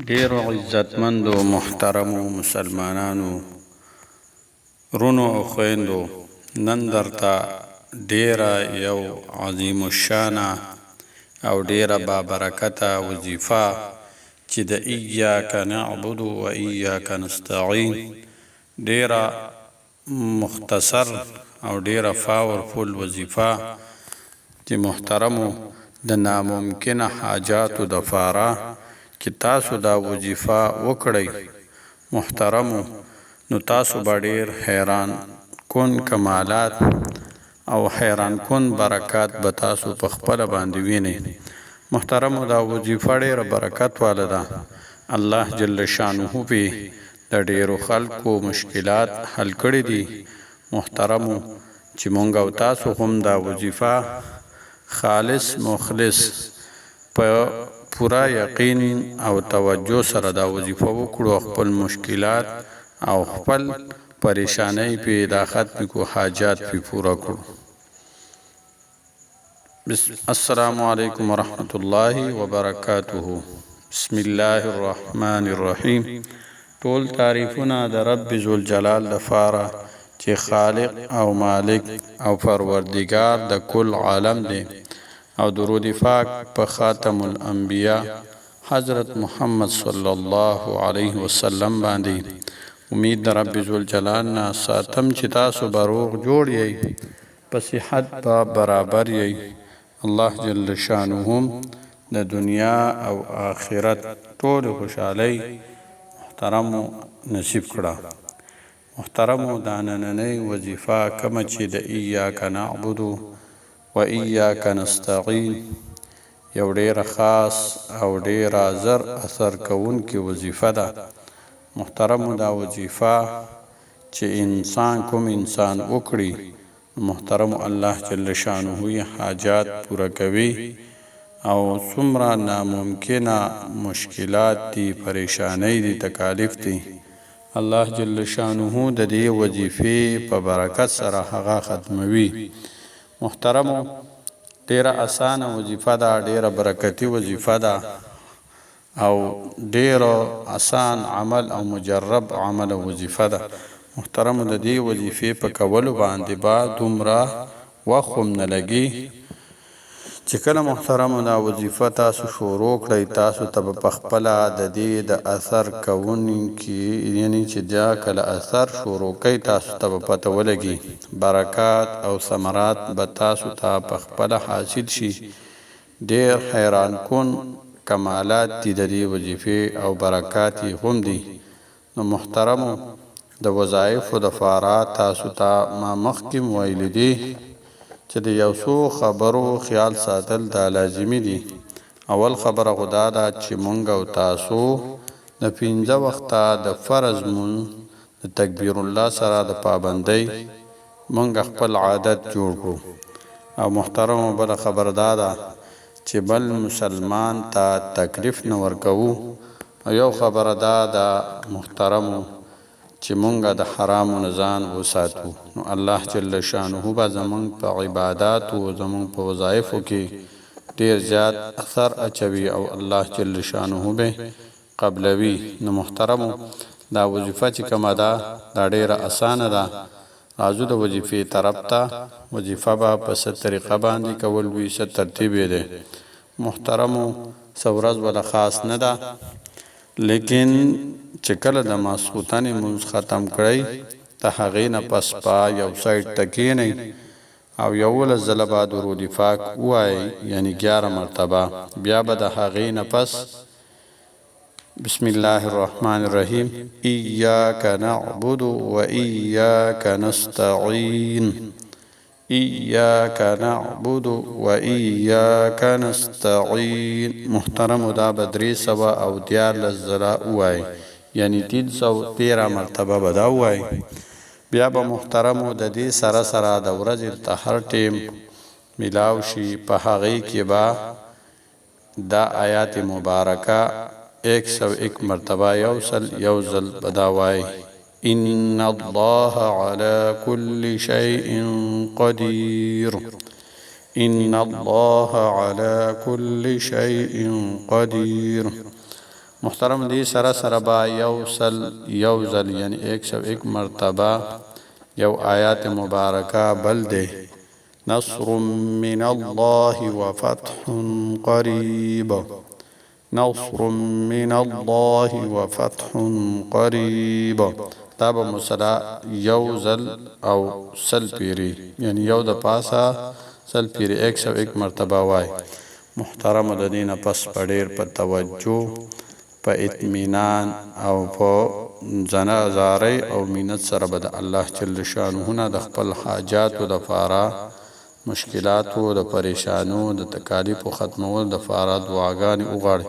ډیرو عزتمندو محترمو مسلمانانو رونو او خويندو، نن درته ډیره یو عظیم الشانه او ډیره بابرکته وظیفه چې د ایاک نعبد و ایاک نستعین ډیره مختصر او ډیره پاورفل وظیفه چې محترمو د ناممکنه حاجاتو د فاره چې تاسو دا وظیفه وکړئ محترمو، نو تاسو به ډیر حیران کن کمالات او حیران کن برکات به تاسو په خپله باندې وینئ. محترمو، دا وظیفه ډیره برکت واله ده. الله جل شانه پې د ډیرو خلکو مشکلات حل کړي دي. محترمو، چې مونږ او تاسو هم دا وظیفه خالص مخلص په پورا یقین او توجه سره دا وظیفه وکړو، خپل مشکلات او خپل پریشانی پې دا ختم کو، حاجات پې پورا کړو. السلام علیکم ورحمۃ اللہ وبرکاتہ. بسم الله الرحمن الرحیم. ټول تعریفونه د رب ذوالجلال لپاره چې خالق او مالک او پروردگار د کل عالم دی، او درود پاک په خاتم الانبیاء حضرت محمد صلی الله علیه وسلم باندې. امید د رب ذوالجلال نه ساتم چې تاسو به روغ جوړ یئ، په صحت به برابر یئ. الله جل شانه د دنیا او آخرت ټول خوشحالی محترمو نصیب کړه. محترمو، دا نننۍ وظیفه کومه چې د ایاک نعبد و ایاک نستعین یو ډیره خاص او ډیره زر اثر کوونکې وظیفه ده. محترمو، دا وظیفه چې کوم انسان وکړي، محترمو الله جل شانه یې حاجات پوره کوي، او څومره ناممکنه مشکلات دي، پریشانی دي، تکالیف دي، الله جل شانه د دې وظیفې په برکت سره هغه ختموي. محترمو، ډیره اسانه وظیفه ده، ډیره برکتی وظیفه ده، او ډیره اسان عمل او مجرب عمل وظیفه ده. محترمو، د دې وظیفې په کولو باندې با دومره وخت هم نه لګي. چې کله محترمو دا وظیفه تاسو شروع کړئ، تاسو ته په خپله د دې د اثر کوونکي، یعنی چې دا کله اثر شروع کوي تاسو ته به پته ولګي، برکات او ثمرات به تاسو ته په خپله حاصل شي. ډیر حیران کن کمالات دي د دې وظیفې او برکات یې هم دي. نو محترمو، د وظایفو دپاره تاسو ته ما مخکې ویلي دي چې د یو څو خبرو خیال ساتل دا لازمي دي. اول خبره خو دا ده چې مونږ او تاسو د 5 وخته د فرض مونځ د تکبیر الله سره د پابندۍ مونږ خپل عادت جوړ کړو. او محترمو، بله خبره دا ده چې بل مسلمان ته تکلیف نه ورکوو. او یو خبره دا ده محترمو چې مونږه د حرامو نه ځان وساتو، نو الله جل شانه به زمونږ په عباداتو او زمونږ په وظایفو کې ډیر زیات اثر اچوي، او الله جل شانه به قبلوي. نو محترمو، دا وظیفه چې کومه ده دا ډیره اسانه ده. راځو د وظیفې طرف ته. وظیفه به په څه طریقه باندې کول وي، څه ترتیب یې دی. محترمو، څه ورځ ولا خاص نه ده، لیکن چې کله د ماسخوتنې مونځ ختم کړئ، د هغې نه پس په یو سایډ ته کښېنئ او 11 ځله به درود پاک ووایئ، یعنی 11 مرتبه. بیا به د هغې نه پس بسم الله الرحمن الرحیم ایاک نعبد و ایاک نستعین، ایاک نعبد و ایاک نستعین. محترمو، دا به 314 ځله ووایئ، یعنی 313 مرتبه به دا ووایئ. بیا به محترمو د دې سره سره د ورځې ته هر ټیم میلاو شي، په هغې کې به دا آیات مبارکه 101 مرتبه یو ځل به دا وایئ، ان الله على كل شيء قدير، ان الله على كل شيء قدير. محترم دی سره با یو ځل یعنی 101 مرتبه یو آیات مبارکه بل دی نصر من الله وفتح قریب نصر من الله وفتح قریب دا به مصلا یو ځل او سل پیری یعنی یو د پاسه سل پیری 101 مرتبه وای محترم د دینه پس پډیر په توجه په اطمینان او په زنازاري او مینت سره به د الله جل شانه نه د خپل حاجات او د فارا مشکلات او د پریشانو د تکالیف ختمول د فارا دعاګانې وغواړي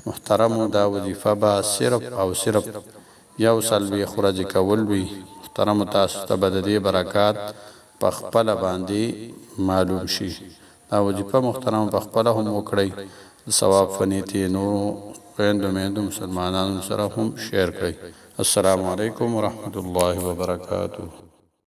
محترم دا وظیفه به صرف او صرف یو سلوي خرج کول وي محترم تاسو ته به د دې برکات په خپل باندې معلوم شي دا وظیفه محترم په خپل هم وکړي ثواب فنیتی نور میندو مسلمانانو سره هم شیر کړئ. السلام علیکم ورحمت الله وبرکاته.